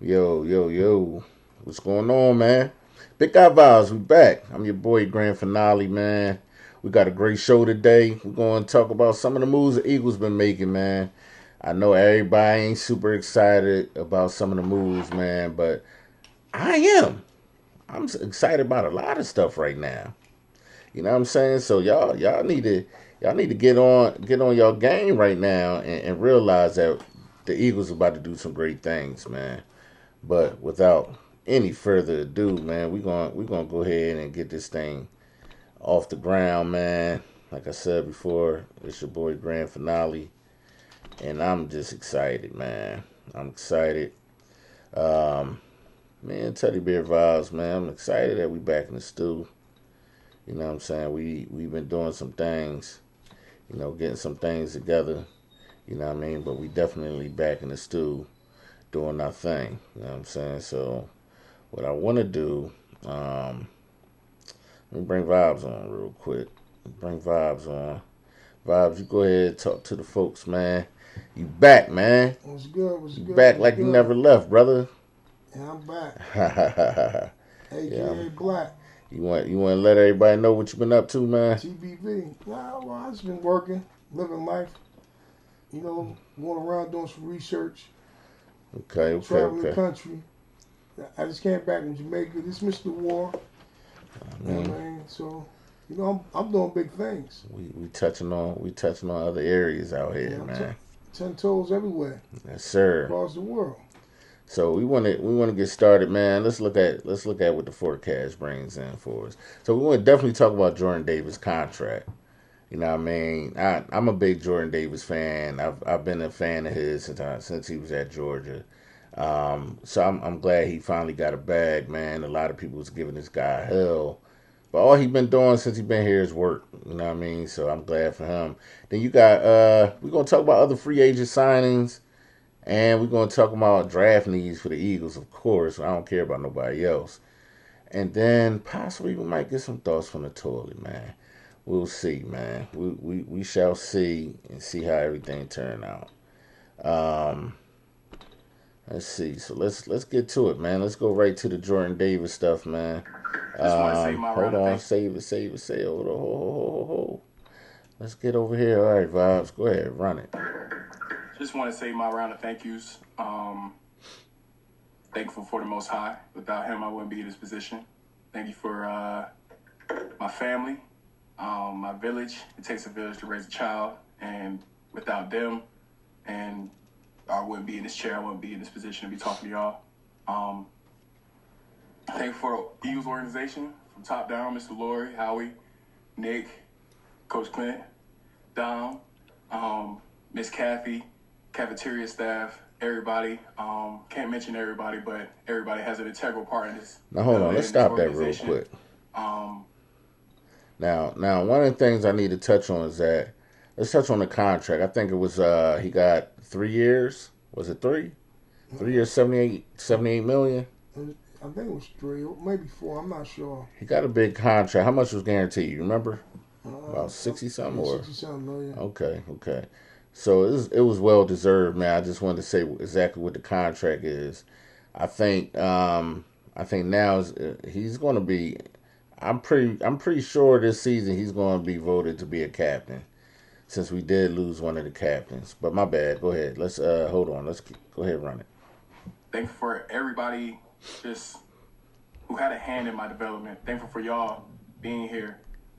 Yo, yo, yo. What's going on, man? Big Guy Vibes, we back. I'm your boy, Grand Finale, man. We got a great show today. We're going to talk about some of the moves the Eagles been making, man. I know everybody ain't super excited about some of the moves, man, but I am. I'm excited about a lot of stuff right now. You know what I'm saying? So y'all need to get on your game right now and realize that the Eagles are about to do some great things, man. But without any further ado, man, we gonna go ahead and get this thing off the ground, man. Like I said before, it's your boy Grand Finale, and I'm just excited, man. I'm excited. Um, Man, Teddy Bear Vibes, man. I'm excited that we back in the stew. You know what I'm saying? We've been doing some things, getting some things together. You know what I mean? But we definitely back in the stew doing our thing. You know what I'm saying? So what I want to do, um, let me bring Vibes on real quick. Bring Vibes on. Vibes, you go ahead and talk to the folks, man. You back, man. What's good? What's You good? back What's like you good? never left, brother. Yeah, I'm back. Yeah, AKA Black. you want to let everybody know what you been up to, man. TBV. Well, I just been working, living life, going around doing some research, Okay, okay, traveling the okay. country. I just came back from Jamaica. Just missed the war. I Yeah, mean, man. So, I'm doing big things. we touching on other areas out here, Yeah, I'm man. 10 toes everywhere Yes, sir. across the world. So we want to get started, man. Let's look at what the forecast brings in for us. So we want to definitely talk about Jordan Davis' contract. You know what I mean? I'm a big Jordan Davis fan. I've been a fan of his since he was at Georgia. So I'm glad he finally got a bag, man. A lot of people was giving this guy hell, but all he been doing since he been here is work. You know what I mean? So I'm glad for him. Then you got we're gonna talk about other free agent signings. And we're going to talk about draft needs for the Eagles, of course. I don't care about nobody else. And then possibly we might get some thoughts from the toilet, man. We'll see, man. We shall see and see how everything turn out. Um, let's see. So let's get to it, man. Let's go right to the Jordan Davis stuff, man. Just want to say my Hold round of on, thank. save it. Hold on, hold. Let's get over here. All right, Vibes. Go ahead, run it. Just want to say my round of thank yous. Thankful for the Most High. Without Him, I wouldn't be in this position. Thank you for my family, my village. It takes a village to raise a child, and without them, and I wouldn't be in this chair. I wouldn't be in this position to be talking to y'all. Um, Thankful for the Eagles organization from top down, Mr. Lori, Howie, Nick, Coach Clint, Dom, Miss Kathy, cafeteria staff, everybody. Can't mention everybody, but everybody has an integral part in this Now hold on. Let's in this stop that real organization. quick. Um, Now, one of the things I need to touch on is that let's touch on the contract. I think it was he got 3 years. Was it three? 3 years, 78 million. I think it was three, maybe four. I'm not sure. He got a big contract. How much was guaranteed? You remember? Uh, About 60 something yeah, or 60-something million. okay. So it was well deserved, man. I just wanted to say exactly what the contract is. I think I think now he's going to be. I'm pretty sure this season he's going to be voted to be a captain since we did lose one of the captains. But my bad. Go ahead. Let's hold on. Go ahead and run it. Thankful for everybody just who had a hand in my development. Thankful for y'all being here.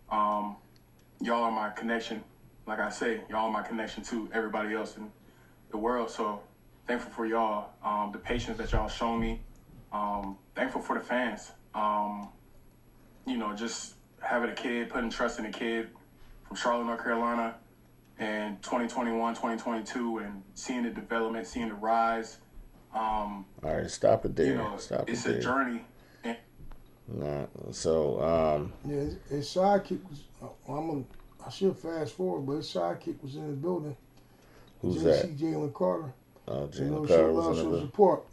Um, y'all are my connection. Like I say, y'all are my connection to everybody else in the world. So thankful for y'all, the patience that y'all shown me. Thankful for the fans. Just having a kid, putting trust in a kid from Charlotte, North Carolina, and 2021, 2022, and seeing the development, seeing the rise. All right, stop it there. Stop it It's a there. journey. And Nah, so Yeah, his sidekick was. I should fast forward, but his sidekick was in the building. who's Didn't see that? Jalen Carter. Jalen Show Carter was love, in show the. support.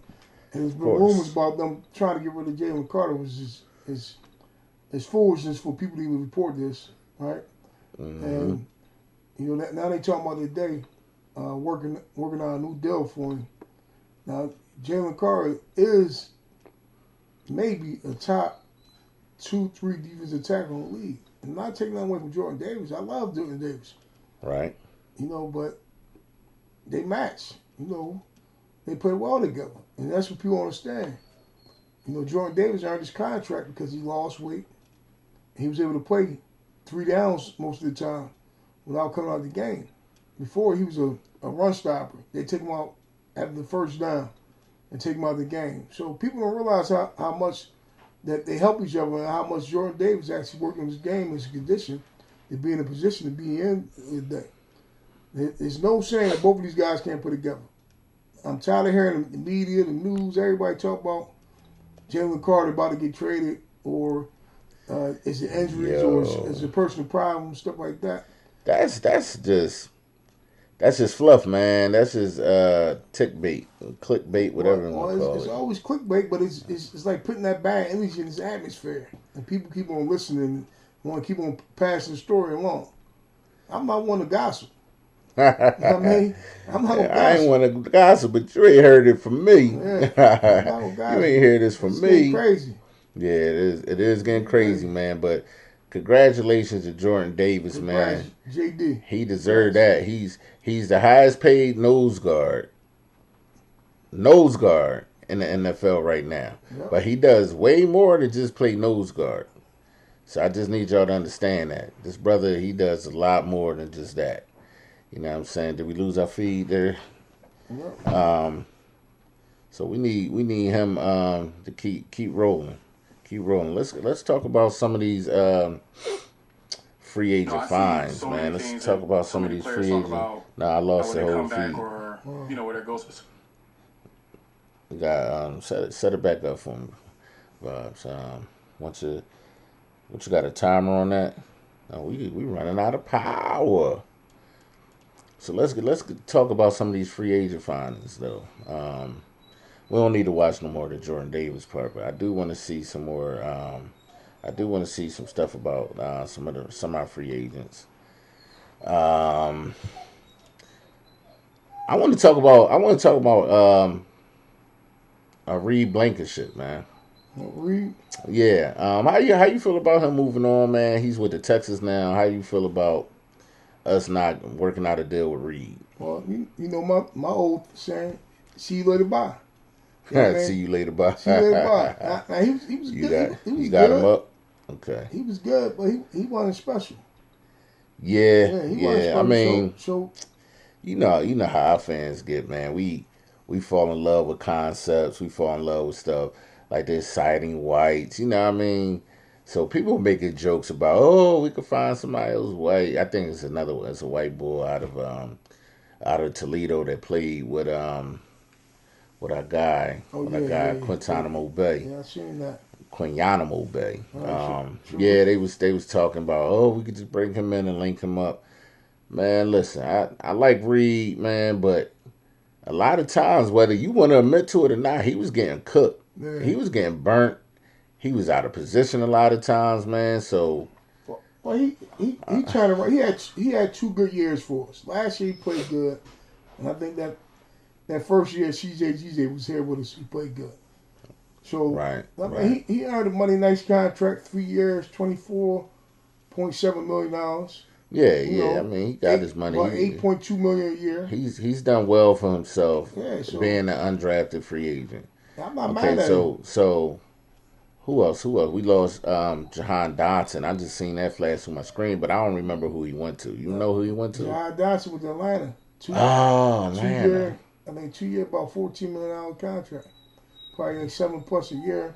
And there's Of been rumors course. about them trying to get rid of Jalen Carter, which is is foolishness for people to even report this, right? Mm-hmm. And now they talking about today, working on a new deal for him. Now, Jalen Carter is maybe a top 2, 3 defensive tackle in the league. I'm not taking that away from Jordan Davis. I love Jordan Davis. Right. But they match. They play well together. And that's what people understand. Jordan Davis earned his contract because he lost weight. He was able to play 3 downs most of the time without coming out of the game. Before, he was a run stopper. They take him out after the first down and take him out of the game. So people don't realize how much that they help each other and how much Jordan Davis actually worked on his game, his condition, to be in a position to be in today. There's no saying that both of these guys can't put together. I'm tired of hearing the media, the news, everybody talk about Jalen Carter about to get traded, or is it injuries, or is it personal problems, stuff like that. That's just fluff, man. That's just clickbait, whatever you want to call it's it. always clickbait, but it's like putting that bad energy in this atmosphere, and people keep on listening, and want to keep on passing the story along. I'm not one to gossip. You know what I mean? I'm not gonna gossip. I ain't want to gossip, but you ain't heard it from me. Yeah, I'm not gonna You ain't hear this from me. Crazy. Yeah, it is getting crazy, man. But congratulations to Jordan Davis, man. JD. He deserved that. He's the highest paid nose guard in the NFL right now. Yep. But he does way more than just play nose guard. So I just need y'all to understand that. This brother, he does a lot more than just that. You know what I'm saying? Did we lose our feed there? Yep. So we need him to keep rolling. Keep rolling. Let's talk about some of these free agent fines, man. Let's talk about some of these free agents. I lost the whole feed. Where that goes. We got set it back up for me, Vibes. What you got a timer on that? No, we running out of power. So let's talk about some of these free agent findings though. We don't need to watch no more of the Jordan Davis part, but I do want to see some more. I do want to see some stuff about some of our free agents. I want to talk about Reed Blankenship, man. Reed? Yeah. How you feel about him moving on, man? He's with the Texans now. How you feel about us not working out a deal with Reed? Well, my old saying, see you later, bye. You know See you later, bye. See you later, bye. Now, he was good. He was you got good. him up? Okay. He was good, but he wasn't special. Yeah. He wasn't special. I mean, so you know how our fans get, man. We fall in love with concepts. We fall in love with stuff like they're citing whites. You know what I mean? So people making jokes about, oh, we could find somebody else white. I think it's another one. It's a white boy out of Toledo that played with our guy, Quintanamo Bay. Yeah, I seen that. Quintanamo Bay. Yeah, they was talking about, oh, we could just bring him in and link him up. Man, listen, I like Reed, man, but a lot of times, whether you want to admit to it or not, he was getting cooked. Yeah. He was getting burnt. He was out of position a lot of times, man. So, well, he tried to. He had 2 good years for us. Last year he played good, and I think that first year CJ was here with us. He played good. So right. He earned a money nice contract, 3 years, $24.7 million. Yeah. I mean, he got his money. About $8.2 million a year. He's done well for himself. Yeah, being an undrafted free agent. I'm not mad at him. So who else? We lost Jahan Dotson. I just seen that flash on my screen, but I don't remember who he went to. You know who he went to? Jahan Dotson with Atlanta. Atlanta. 2 year, about $14 million contract. Probably like $7+ a year.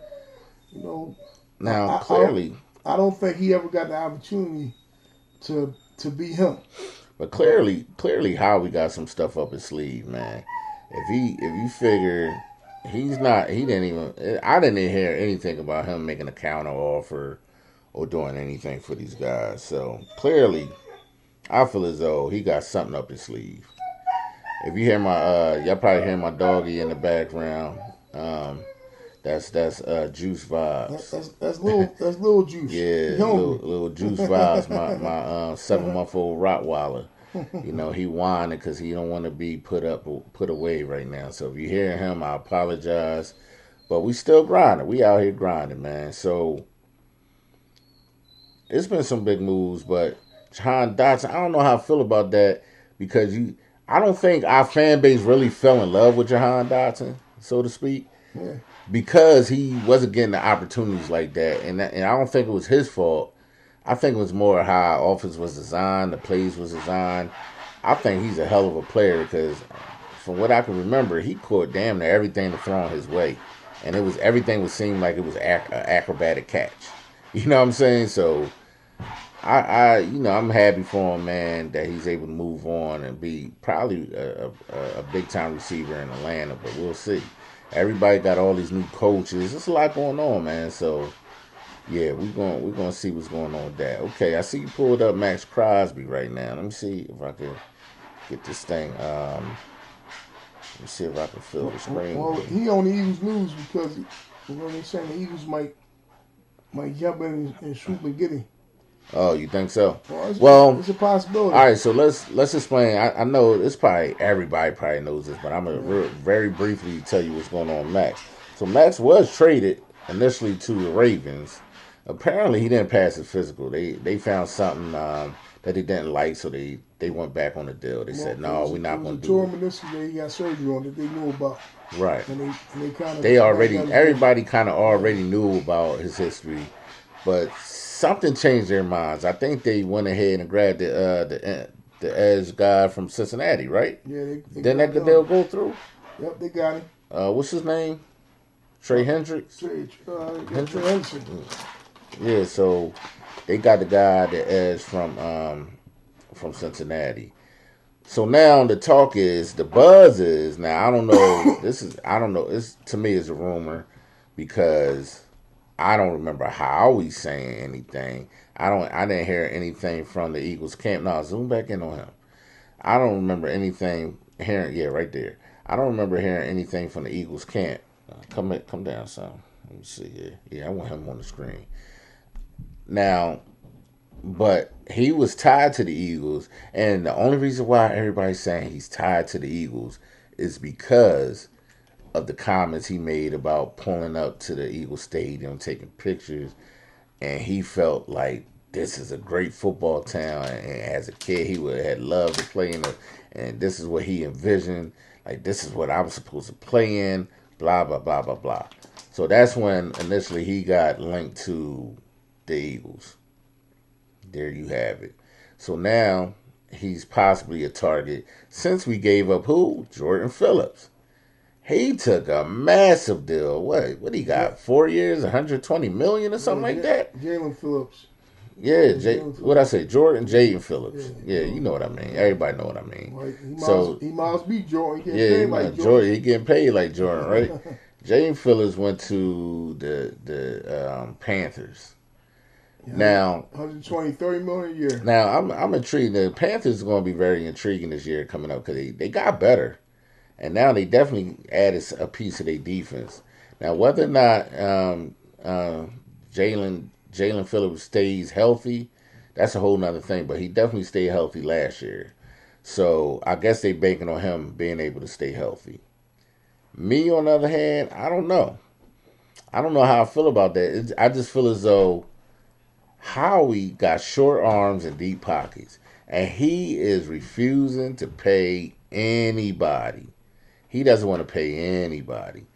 Now clearly, I don't think he ever got the opportunity to be him. But clearly, Howie got some stuff up his sleeve, man. If you figure he's not, I didn't hear anything about him making a counter offer or doing anything for these guys. So clearly, I feel as though he got something up his sleeve. If you hear y'all probably hear my doggy in the background. That's Juice Vibes. That's little Juice. Yeah, little Juice Vibes. My 7-month-old Rottweiler. You know, he whining because he don't want to be put away right now. So if you hear him, I apologize. But we still grinding. We out here grinding, man. So it's been some big moves, but Jahan Dotson, I don't know how I feel about that because I don't think our fan base really fell in love with Jahan Dotson, so to speak, Yeah. because he wasn't getting the opportunities like that, and I don't think it was his fault. I think it was more how our offense was designed, the plays was designed. I think he's a hell of a player because, from what I can remember, he caught damn near everything to thrown his way, and everything would seem like it was an acrobatic catch. You know what I'm saying? So I'm happy for him, man, that he's able to move on and be probably a big time receiver in Atlanta. But we'll see. Everybody got all these new coaches. There's a lot going on, man. So yeah, we're gonna see what's going on with that. Okay, I see you pulled up Max Crosby right now. Let me see if I can get this thing. Let me see if I can fill the screen. Well, he on the Eagles news because they're saying the Eagles might jump in and swoop and get him. Oh, you think so? Well, it's a possibility. All right, so let's explain. I know it's probably everybody probably knows this, but I'm gonna very briefly tell you what's going on with Max. So Max was traded initially to the Ravens. Apparently, he didn't pass his physical. They found something that they didn't like, so they went back on the deal. They said, "No, we're not going to do it." Meniscus, he got surgery on that they knew about. Right. And they kind of everybody kind of already knew about his history, but something changed their minds. I think they went ahead and grabbed the edge guy from Cincinnati, right? Yeah, Didn't that deal go through? Yep, they got him. What's his name? Trey Hendricks. Trey Hendrickson. Yeah, so they got the guy the edge from Cincinnati. So now the talk is, the buzz is, now I don't know. I don't know. To me it's a rumor because I don't remember how he's saying anything. I didn't hear anything from the Eagles camp. No, zoom back in on him. I don't remember anything hearing. Yeah, right there. I don't remember hearing anything from the Eagles camp. Come down, son. Let me see here. Yeah, I want him on the screen. Now, but he was tied to the Eagles, and the only reason why everybody's saying he's tied to the Eagles is because of the comments he made about pulling up to the Eagles Stadium, taking pictures, and he felt like this is a great football town, and as a kid he would have loved to play in it, and this is what he envisioned, like this is what I was supposed to play in, blah, blah, blah, blah, blah. So that's when initially he got linked to the Eagles. There you have it. So now he's possibly a target since we gave up who? Jordan Phillips. He took a massive deal. What he got? 4 years, 120 million or something like that? Jalen Phillips. Yeah, what I say? Jaden Phillips. Yeah, you know what I mean. Everybody know what I mean. Right. He must be Jordan. He getting paid like Jordan, right? Jaden Phillips went to the Panthers. Yeah, now 120, 30 million a year. Now I'm intrigued. The Panthers are going to be very intriguing this year coming up because they got better, and now they definitely added a piece of their defense. Now whether or not Jalen Phillips stays healthy, that's a whole nother thing. But he definitely stayed healthy last year, so I guess they banking on him being able to stay healthy. Me on the other hand, I don't know. I don't know how I feel about that. I just feel as though Howie got short arms and deep pockets, and he is refusing to pay anybody. He doesn't want to pay anybody.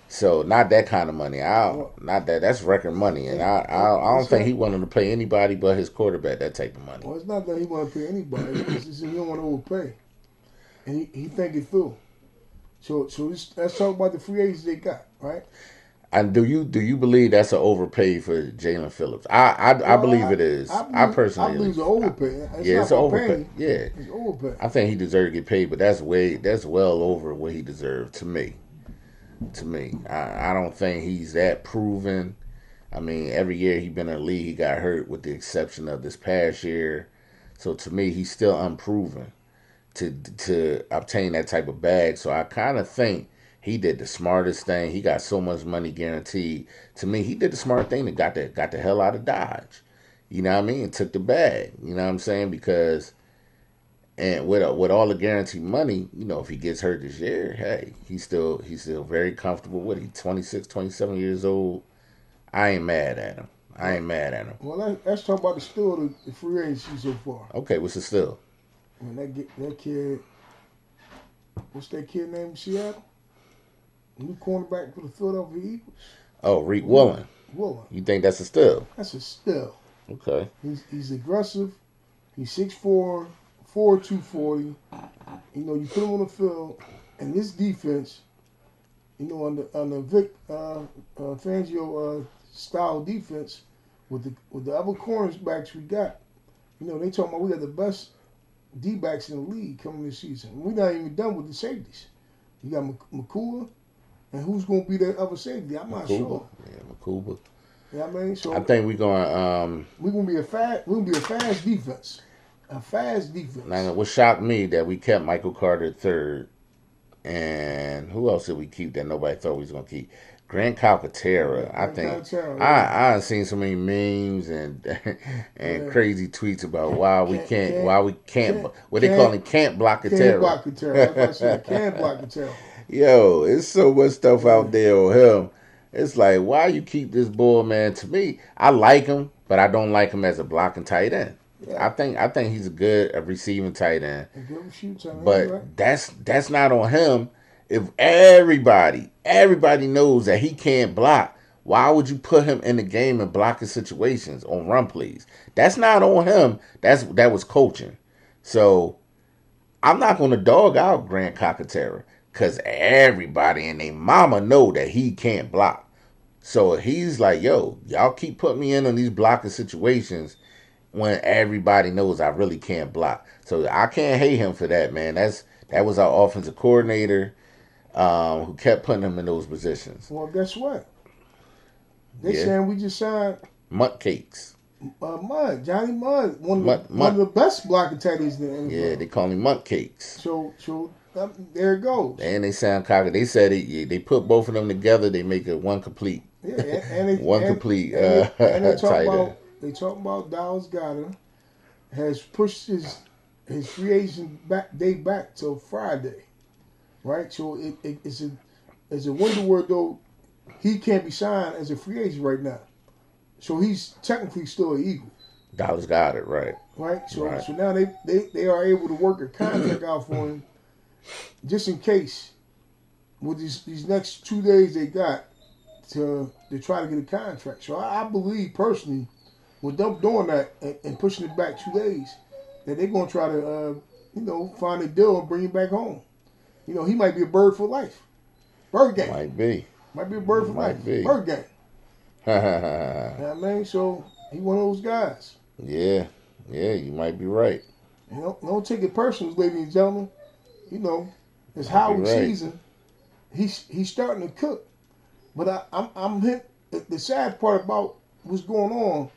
So not that kind of money. That's record money, and I don't think he wanted to pay anybody but his quarterback that type of money. Well, it's not that he want to pay anybody. It's just he don't want to overpay, and he think it through. So let's talk about the free agents they got, right? And do you believe that's an overpay for Jalen Phillips? I believe it is. I personally believe it's an overpay. It's an overpay. Yeah, it's overpay. I think he deserved to get paid, but that's well over what he deserved to me. I don't think he's that proven. I mean, every year he's been in the league, he got hurt with the exception of this past year. So to me, he's still unproven to obtain that type of bag. So I kind of think he did the smartest thing. He got so much money guaranteed. To me, he did the smart thing and got the hell out of Dodge. You know what I mean? And took the bag. You know what I'm saying? Because And with all the guaranteed money, if he gets hurt this year, hey, he's still very comfortable. What, he 26, 27 years old. I ain't mad at him. I ain't mad at him. Well, let's talk about the still the free agency so far. Okay, what's the still? Man, that kid, what's that kid named Seattle? New cornerback for the Philadelphia Eagles. Oh, Reek Woolen. Woolen. You think that's a still? That's a still. Okay. He's aggressive. He's 6'4", 240. You put him on the field, and this defense, on the Vic Fangio style defense with the other cornerbacks we got, they talking about we got the best D-backs in the league coming this season. We're not even done with the safeties. You got Makula, and who's going to be that other safety? I'm not sure. Yeah, Makuba. Yeah, I mean, so I think we're going. We're gonna be a fast defense. A fast defense. Now, what shocked me that we kept Michael Carter third, and who else did we keep that nobody thought we was gonna keep? Grant Calcaterra. I think I seen so many memes and crazy tweets about why we can't what they call him, can't block Catera. Can't block Catera. That's what I said. Can't block Catera. Yo, it's so much stuff out there on him. It's like, why you keep this bull, man? To me, I like him, but I don't like him as a blocking tight end. Yeah. I think he's a receiving tight end. But that's not on him. If everybody knows that he can't block, why would you put him in the game in blocking situations on run plays? That's not on him. That was coaching. So I'm not going to dog out Grant Calcaterra because everybody and their mama know that he can't block. So he's like, yo, y'all keep putting me in on these blocking situations when everybody knows I really can't block. So I can't hate him for that, man. That was our offensive coordinator who kept putting him in those positions. Well, guess what? They saying we just signed Mutt Cakes. Johnny Mudd, one of the best blocking tight ends in the NFL. Yeah, they call him Mutt Cakes. So there it goes. And they sound cocky. They said they put both of them together. They make it one complete. Yeah, and they talk about Dallas Goedert has pushed his free agent date back till Friday, right? So it's a window where though he can't be signed as a free agent right now. So he's technically still an Eagle. Dallas Goedert, right? Right. So now they are able to work a contract out for him, just in case with these next 2 days they got to try to get a contract. So I believe personally, with them doing that and pushing it back 2 days, that they're gonna try to find a deal and bring him back home. He might be a bird for life. Bird gang. Might be a bird for life. Bird gang. You know what I mean? So he one of those guys. Yeah, you might be right. Don't take it personal, ladies and gentlemen. It's Howard season. He's starting to cook. But I'm hit. The sad part about what's going on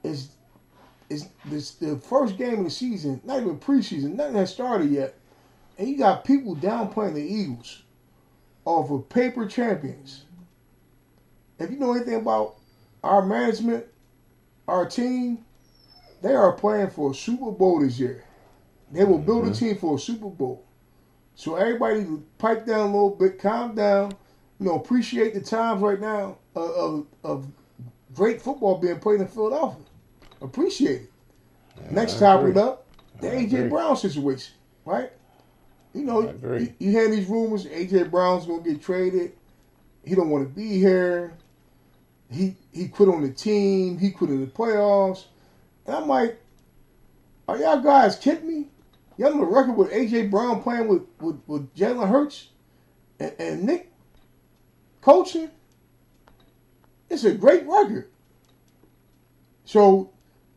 is the first game of the season, not even preseason, nothing has started yet, and you got people downplaying the Eagles off of paper champions. If you know anything about our management, our team, they are playing for a Super Bowl this year. They will build a team for a Super Bowl. So everybody pipe down a little bit, calm down, appreciate the times right now of great football being played in Philadelphia. Appreciate it. Next topic up, the A.J. Brown situation, right? You hear these rumors, A.J. Brown's going to get traded. He don't want to be here. He quit on the team. He quit in the playoffs. And I'm like, are y'all guys kidding me? Y'all on the record with A.J. Brown playing with Jalen Hurts and Nick coaching? It's a great record. So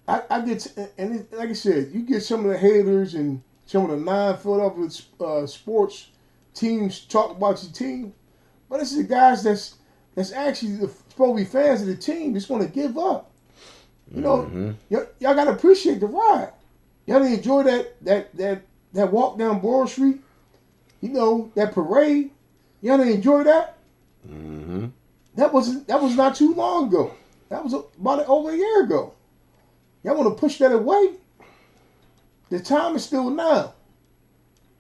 I get, and like I said, you get some of the haters and some of the non-Philadelphia sports teams talk about your team, but it's the guys that's actually supposed to be fans of the team that's going to give up. Y'all got to appreciate the ride. Y'all didn't enjoy that walk down Broad Street, that parade. Y'all didn't enjoy that. Mm-hmm. That was not too long ago. That was about over a year ago. Y'all want to push that away? The time is still now.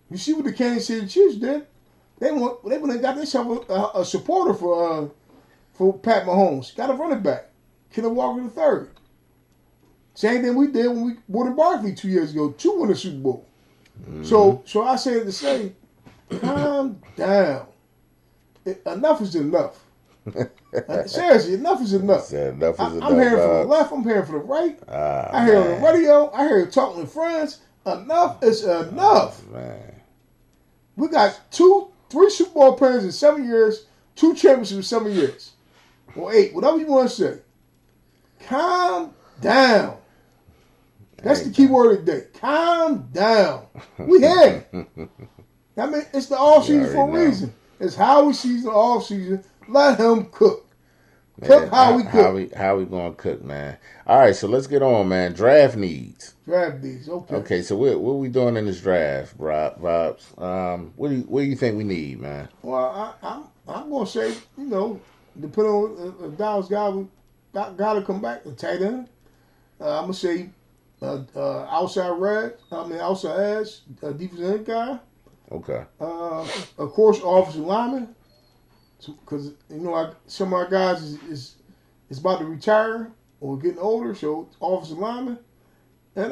You see what the Kansas City Chiefs did? They went and got themselves a supporter for Pat Mahomes. Got a running back, Kenneth Walker III. Same thing we did when we bought Barkley 2 years ago. 2 win the Super Bowl. Mm-hmm. So I say to say, calm down. Enough is enough. Seriously, enough is enough. Enough is enough. I'm hearing from the left. I'm hearing from the right. I hear on the radio. I hear talking with friends. Enough is enough. Oh, man. We got 3 Super Bowl appearances in 7 years, 2 championships in 7 years. Or 8, whatever you want to say. Calm down. That's the key word of the day. Calm down. We here. I mean, it's the off season for a reason. It's Howie season, off season. Let him cook. Cook how we cook. How we gonna cook, man? All right, so let's get on, man. Draft needs. Okay. Okay, so what are we doing in this draft, Vibes? What do you think we need, man? Well, I'm gonna say, depending on Dallas got to come back, the tight end. I'm gonna say outside edge, defensive end guy. Okay. Of course, offensive lineman, because some of our guys is about to retire or getting older, so offensive lineman, and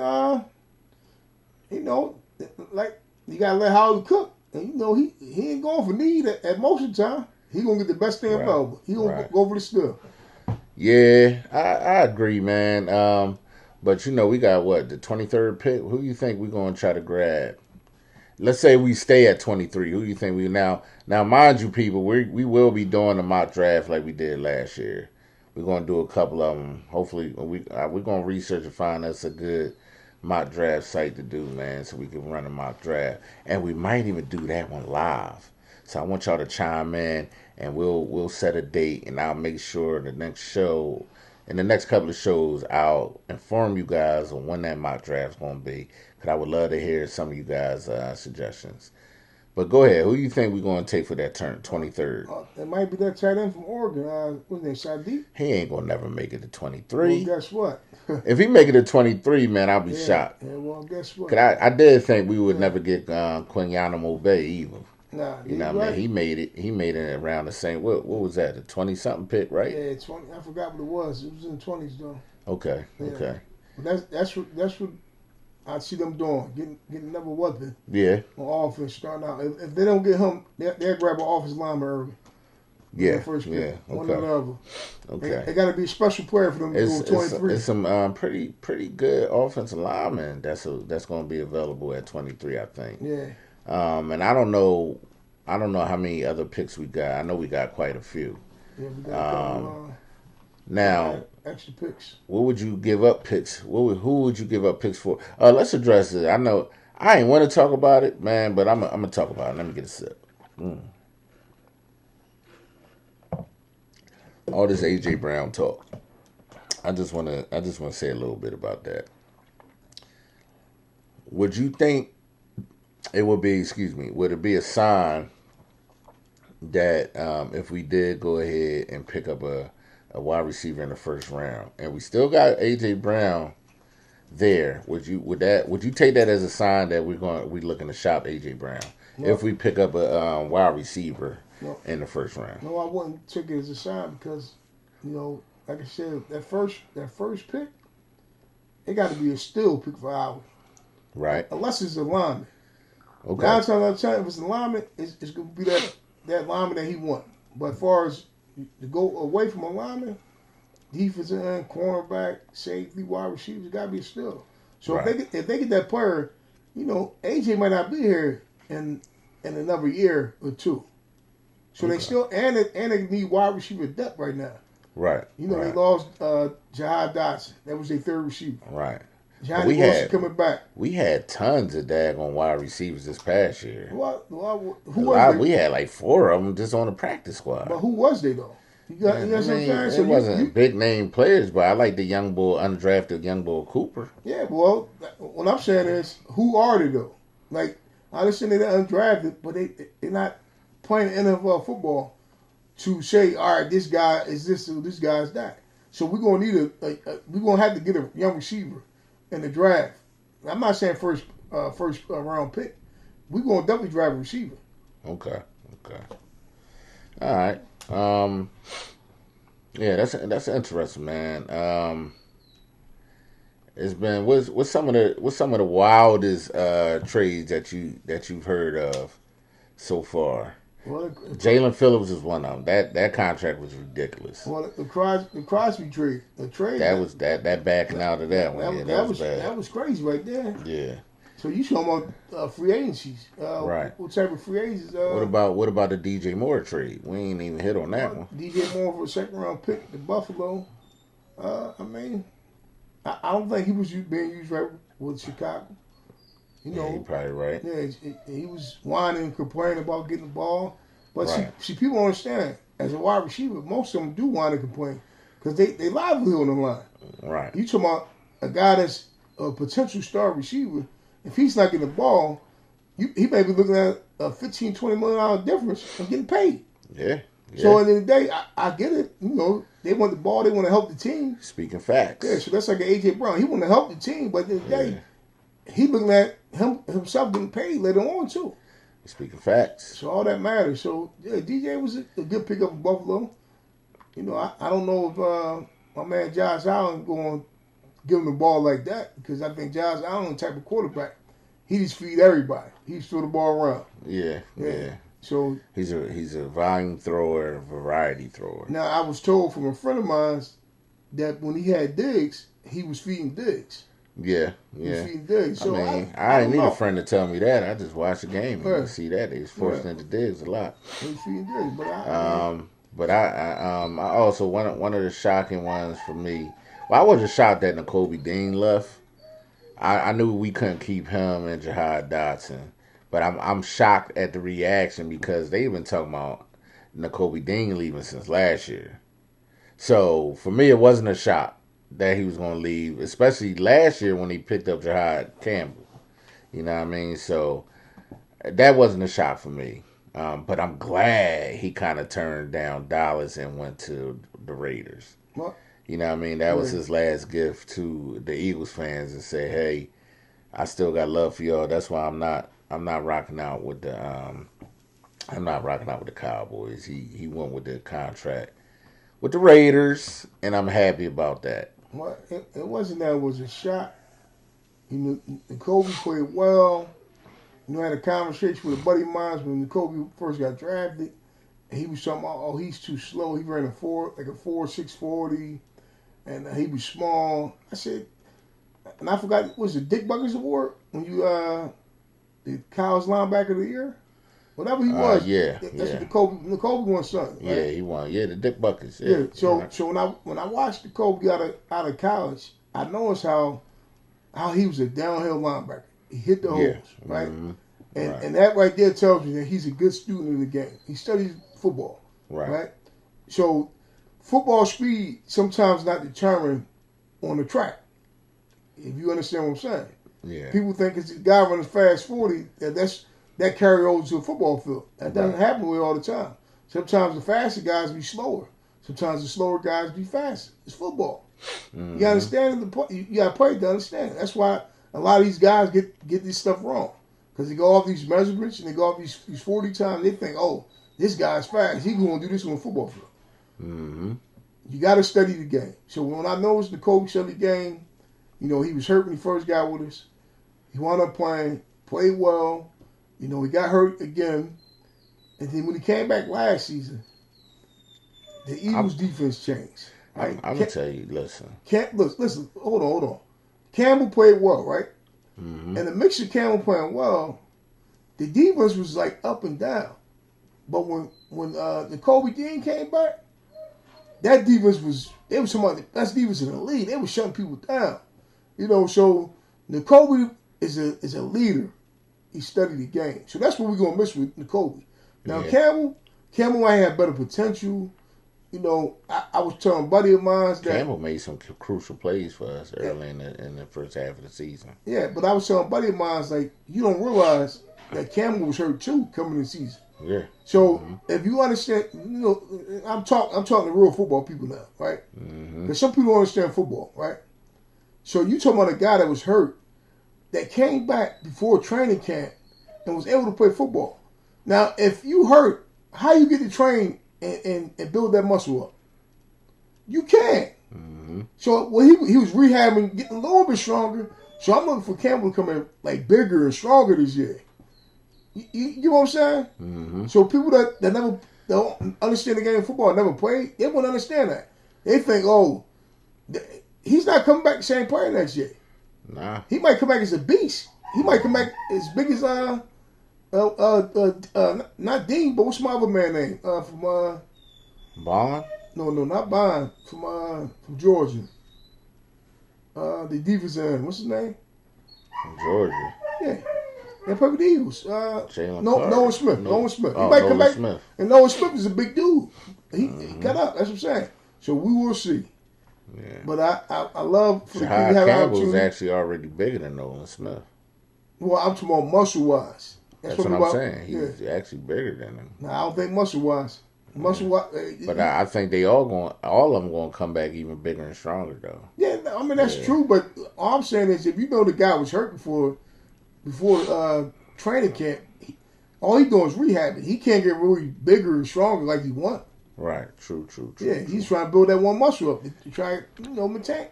like you gotta let Howie cook, and he ain't going for need at most of the time. He gonna get the best thing available. He gonna go for the steal. Yeah, I agree, man. But we got the 23rd pick. Who you think we're gonna try to grab? Let's say we stay at 23. Who do you think we now? Mind you, people, we will be doing a mock draft like we did last year. We're gonna do a couple of them. Hopefully, we're gonna research and find us a good mock draft site to do, man, so we can run a mock draft, and we might even do that one live. So I want y'all to chime in, and we'll set a date, and I'll make sure the next show, in the next couple of shows, I'll inform you guys on when that mock draft's gonna be. I would love to hear some of you guys' suggestions. But go ahead. Who do you think we're going to take for that turn, 23rd? It might be that tight end from Oregon. What's his name, Sadiq? He ain't going to never make it to 23. Well, guess what? If he make it to 23, man, I'll be shocked. Yeah, well, guess what? Cause I did think we would never get Quinyanum Obey either. Nah, you know what I mean? He made it around the same. What was that? The 20-something pick, right? Yeah, 20. I forgot what it was. It was in the 20s though. Okay. Yeah. Okay. But that's what I see them doing, getting another weapon. Yeah. On offense, starting out. If they don't get him, they'll grab an offensive lineman early. Yeah. First pick. Yeah. Okay. One or the other. Okay. They got to be a special player for them to go 23. It's some pretty good offensive linemen that's going to be available at 23, I think. Yeah. And I don't know how many other picks we got. I know we got quite a few. Yeah, we got a couple, now. Extra picks. What would you give up picks? Who would you give up picks for? Let's address it. I know I ain't want to talk about it, man, but I'm gonna talk about it. Let me get a sip. All this AJ Brown talk. I just want to say a little bit about that. Would you think it would be? Would it be a sign that if we did go ahead and pick up a wide receiver in the first round, and we still got AJ Brown there, would you take that as a sign that we're looking to shop AJ Brown if we pick up a wide receiver in the first round? No, I wouldn't take it as a sign because, like I said, that first pick, it got to be a steal pick for Howard. Right. Unless it's a lineman. Okay. 9 times out of 10, if it's a lineman, it's going to be that lineman that he wants. But as far as to go away from a lineman, defensive end, cornerback, safety, wide receivers, got to be a steal. So if they get that player, AJ might not be here in another year or two. So they still and they need wide receiver depth right now. Right. They lost Jahad Dotson. That was their third receiver. Right. Johnny Wilson coming back. We had tons of daggone wide receivers this past year. We had like 4 of them just on the practice squad. But who was they though? What I'm saying? It wasn't big name players, but I like the young boy, undrafted young boy Cooper. Yeah, well, what I'm saying is, who are they though? Like, I understand they're undrafted, but they're not playing NFL football to say, all right, this guy is this or this guy is that. So we're gonna need we're gonna have to get a young receiver in the draft. I'm not saying first round pick, we're going to definitely draft a receiver. Okay. All right. Yeah, that's interesting, man. It's been what's some of the wildest trades that you've heard of so far? Well, Jalen Phillips is one of them. That contract was ridiculous. well, the Crosby trade, That was that backing out of that one. Yeah, that was bad. That was crazy right there. Yeah. So you talking about free agencies? Right. What type of free agents? What about the DJ Moore trade? We ain't even hit on that one. DJ Moore for a second round pick to Buffalo. I mean, I don't think he was being used right with Chicago. You know, you're probably right. Yeah, he was whining and complaining about getting the ball. But Right. see, people don't understand. As a wide receiver, most of them do whine and complain because they livelihood on the line. Right. You talking about a guy that's a potential star receiver. If he's not getting the ball, he may be looking at a $15, $20 million difference and getting paid. Yeah. So at the end of the day, I get it. You know, they want the ball. They want to help the team. Speaking facts. Yeah, so that's like an A.J. Brown. He want to help the team, but at the end of the day, he looking at himself getting paid later on, too. Speaking facts. So all that matters. So, yeah, DJ was a good pickup in Buffalo. You know, I don't know if my man Josh Allen going to give him the ball like that because I think Josh Allen the type of quarterback. He just feed everybody. He just throw the ball around. Yeah. So he's a volume thrower, variety thrower. Now, I was told from a friend of mine that when he had Diggs, he was feeding Diggs. Yeah. He was feeding Diggs. So I mean, I didn't need a friend to tell me that. I just watched the game and you see that. They was forcing into Diggs a lot. He was feeding Diggs. But I also, one of the shocking ones for me, well, I wasn't shocked that Nakobe Dean left. I knew we couldn't keep him and Jahad Dotson. But I'm shocked at the reaction because they've been talking about Nakobe Dean leaving since last year. So for me, it wasn't a shock that he was going to leave, especially last year when he picked up Jahad Campbell. You know what I mean? So that wasn't a shock for me. But I'm glad he kind of turned down Dallas and went to the Raiders. What? You know what I mean? That was his last gift to the Eagles fans and say, hey, I still got love for y'all. That's why I'm not rocking out with the Cowboys. He went with the contract with the Raiders, and I'm happy about that. Well, it wasn't that it was a shot. You know, Kobe played well. You know, I had a conversation with a buddy of mine when Kobe first got drafted. And he was talking about, oh, he's too slow. He ran a 4.640, and he was small. I said, and I forgot, was it Dick Buckets Award when you the Cows linebacker of the year? Whatever he was. That's the Kobe won something. Right? Yeah, he won. Yeah, the Dick Buckets. Yeah. So when I watched the Kobe out of college, I noticed how he was a downhill linebacker. He hit the holes, right? Mm-hmm. And that right there tells you that he's a good student of the game. He studies football, right? So football speed sometimes not determined on the track. If you understand what I'm saying. Yeah. People think it's a guy running fast 40, that carry over to a football field. That doesn't happen with all the time. Sometimes the faster guys be slower. Sometimes the slower guys be faster. It's football. Mm-hmm. You understand? You got to play to understand. That's why a lot of these guys get this stuff wrong. Because they go off these measurements and they go off these 40 times. They think, oh, this guy's fast. He's going to do this on a football field. Mm-hmm. You got to study the game. So when I noticed the Kobe studied the game, you know, he was hurt when he first got with us. He wound up played well. You know, he got hurt again. And then when he came back last season, the Eagles' defense changed. Right? I'm going to tell you, listen. Listen, hold on. Campbell played well, right? Mm-hmm. And the mix of Campbell playing well, the defense was like up and down. But when the Kobe Dean came back, that defense was some of the best defense in the league. They were shutting people down. You know, so Nakobe is a leader. He studied the game. So that's what we're going to miss with Nakobe. Now, Campbell might have better potential. You know, I was telling a buddy of mine that Campbell made some crucial plays for us early in the first half of the season. Yeah, but I was telling a buddy of mine, like, you don't realize that Campbell was hurt too coming in the season. Yeah. So if you understand, you know, I'm talking to real football people now, right? Because some people don't understand football, right? So you talking about a guy that was hurt, that came back before training camp and was able to play football. Now, if you hurt, how you get to train and build that muscle up? You can't. Mm-hmm. So well, he was rehabbing, getting a little bit stronger. So I'm looking for Campbell to come in like bigger and stronger this year. You know what I'm saying? Mm-hmm. So people that never don't understand the game of football, never played, they won't understand that. They think, oh, he's not coming back the same player next year. Nah. He might come back as a beast. He might come back as big as not Dean, but what's my other man name? From Bond? no, not Bond. From Georgia. The defense end. What's his name? From Georgia. Yeah. They play with the Eagles. Jalen Nolan Smith. No. Nolan Smith. He Oh, might Nolan come back. Smith. And Nolan Smith is a big dude. He got up. That's what I'm saying. So we will see. Yeah. But I love for the kid to Jahad have an Campbell's opportunity. actually already bigger than Nolan Smith. Well, I'm talking about muscle wise. That's what I'm saying. He's actually bigger than him. No, I don't think muscle wise. Muscle wise. But I think all of them going to come back even bigger and stronger though. Yeah, I mean that's true. But all I'm saying is, if you know the guy was hurt before training camp, all he doing is rehabbing. He can't get really bigger and stronger like he want. Right. True. Yeah, he's trying to build that one muscle up to try,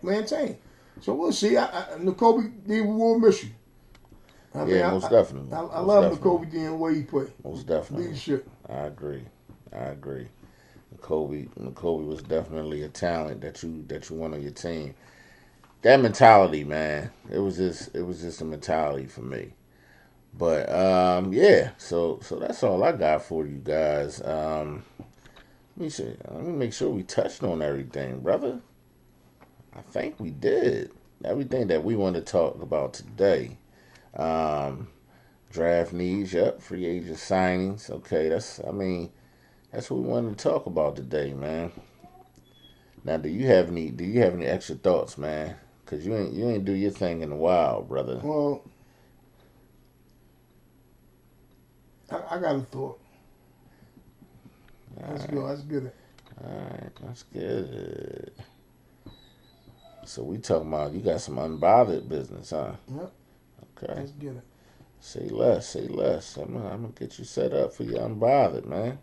maintain. So we'll see. Nakobe Dean, we will miss you. Most definitely. I love Nakobe Dean the way he play. Most definitely. Leadership. I agree. Nakobe was definitely a talent that you want on your team. That mentality, man. It was just a mentality for me. But yeah. So that's all I got for you guys. Let me make sure we touched on everything, brother. I think we did everything that we want to talk about today. Draft needs, yep. Free agent signings, okay. That's what we wanted to talk about today, man. Now, do you have any extra thoughts, man? Cause you ain't do your thing in a while, brother. Well, I got a thought. Let's go. Let's get it. Alright, let's get it. So we talking about you got some unbothered business, huh? Yep. Okay. Let's get it. Say less. I'm gonna get you set up for your unbothered, man.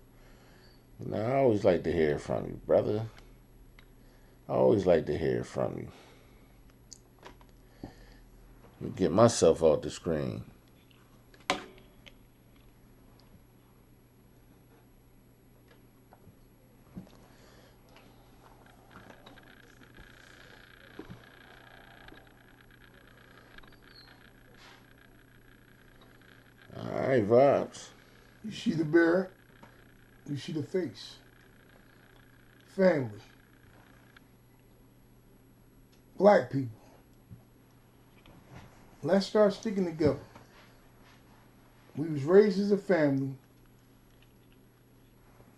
You know, I always like to hear from you, brother. I always like to hear from you. Let me get myself off the screen. All right, vibes. You see the bear, you see the face. Family. Black people. Let's start sticking together. We was raised as a family.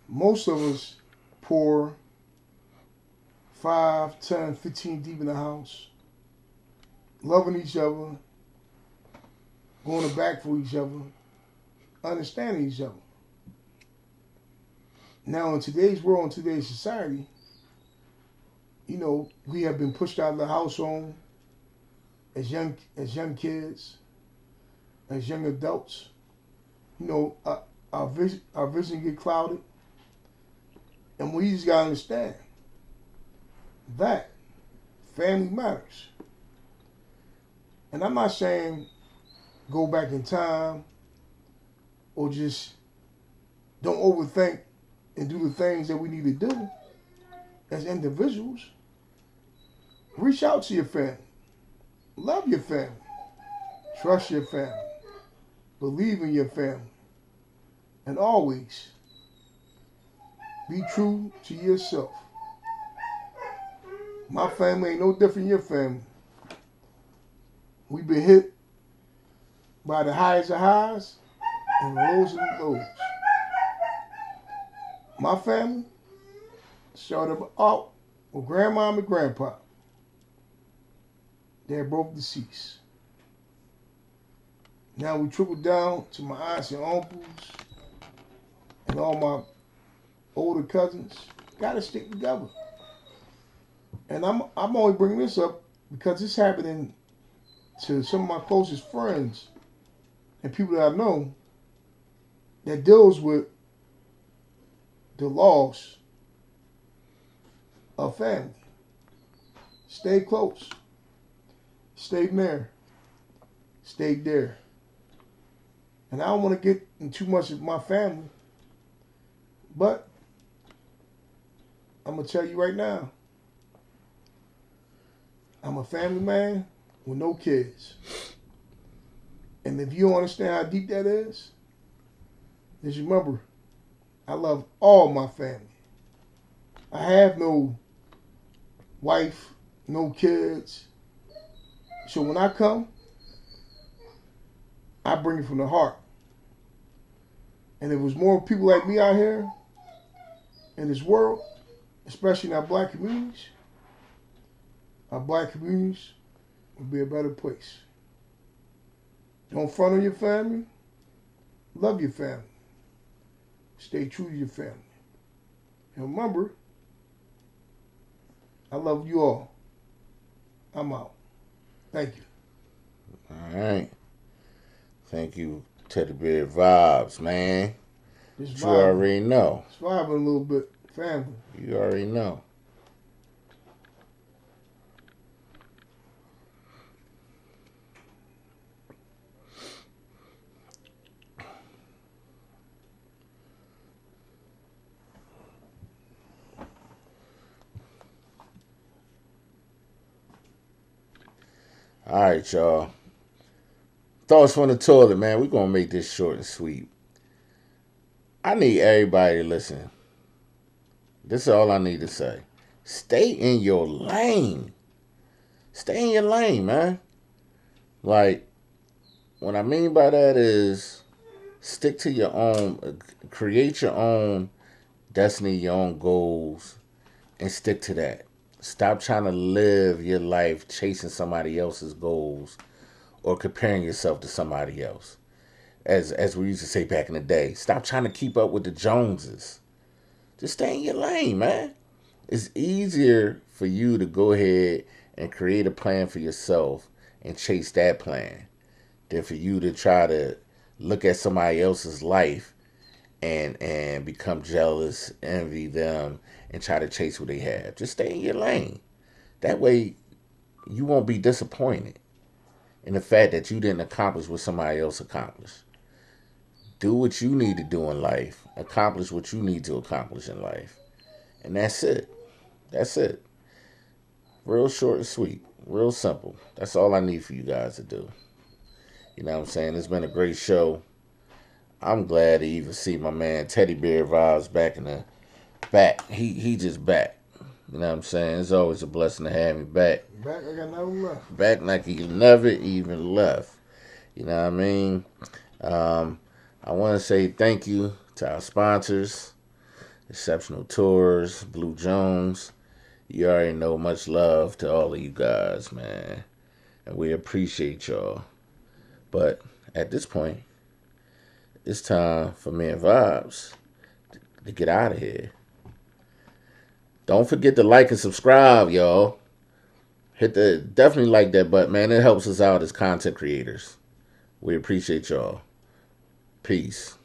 Most of us poor, 5, 10, 15 deep in the house. Loving each other. Going to back for each other. Understanding each other. Now in today's world, in today's society, you know, we have been pushed out of the household as young kids, as young adults. You know, our vision get clouded, and we just gotta understand that family matters. And I'm not saying go back in time or just don't overthink and do the things that we need to do as individuals. Reach out to your family. Love your family. Trust your family. Believe in your family. And always be true to yourself. My family ain't no different than your family. We've been hit by the highs of highs and the lows of the lows. My family started out with grandma and grandpa. They're both deceased. Now we trickled down to my aunts and uncles and all my older cousins. Gotta stick together. And I'm only bringing this up because it's happening to some of my closest friends and people that I know that deals with the loss of family. Stay close. Stay near. Stay there. And I don't want to get in too much of my family, but I'm going to tell you right now, I'm a family man with no kids. And if you don't understand how deep that is, just remember, I love all my family. I have no wife, no kids. So when I come, I bring it from the heart. And if there's more people like me out here in this world, especially in our black communities will be a better place. Don't front on your family. Love your family. Stay true to your family. And remember, I love you all. I'm out. Thank you. All right. Thank you, Teddy Bear Vibes, man. Just You already know. It's vibing a little bit. Family. You already know. All right, y'all. Thoughts from the toilet, man. We're going to make this short and sweet. I need everybody to listen. This is all I need to say. Stay in your lane. Stay in your lane, man. Like, what I mean by that is stick to your own, create your own destiny, your own goals, and stick to that. Stop trying to live your life chasing somebody else's goals or comparing yourself to somebody else. As we used to say back in the day, stop trying to keep up with the Joneses. Just stay in your lane, man. It's easier for you to go ahead and create a plan for yourself and chase that plan than for you to try to look at somebody else's life and become jealous, envy them, and try to chase what they have. Just stay in your lane. That way, you won't be disappointed in the fact that you didn't accomplish what somebody else accomplished. Do what you need to do in life. Accomplish what you need to accomplish in life. And that's it. That's it. Real short and sweet. Real simple. That's all I need for you guys to do. You know what I'm saying? It's been a great show. I'm glad to even see my man Teddy Bear Vibes back in the back. He just back. You know what I'm saying? It's always a blessing to have him back. Back like I never left. Back like he never even left. You know what I mean? I want to say thank you to our sponsors, Exceptional Tours, Blue Jones. You already know, much love to all of you guys, man. And we appreciate y'all. But at this point, it's time for me and Vibes to get out of here. Don't forget to like and subscribe, y'all. Definitely like that button, man. It helps us out as content creators. We appreciate y'all. Peace.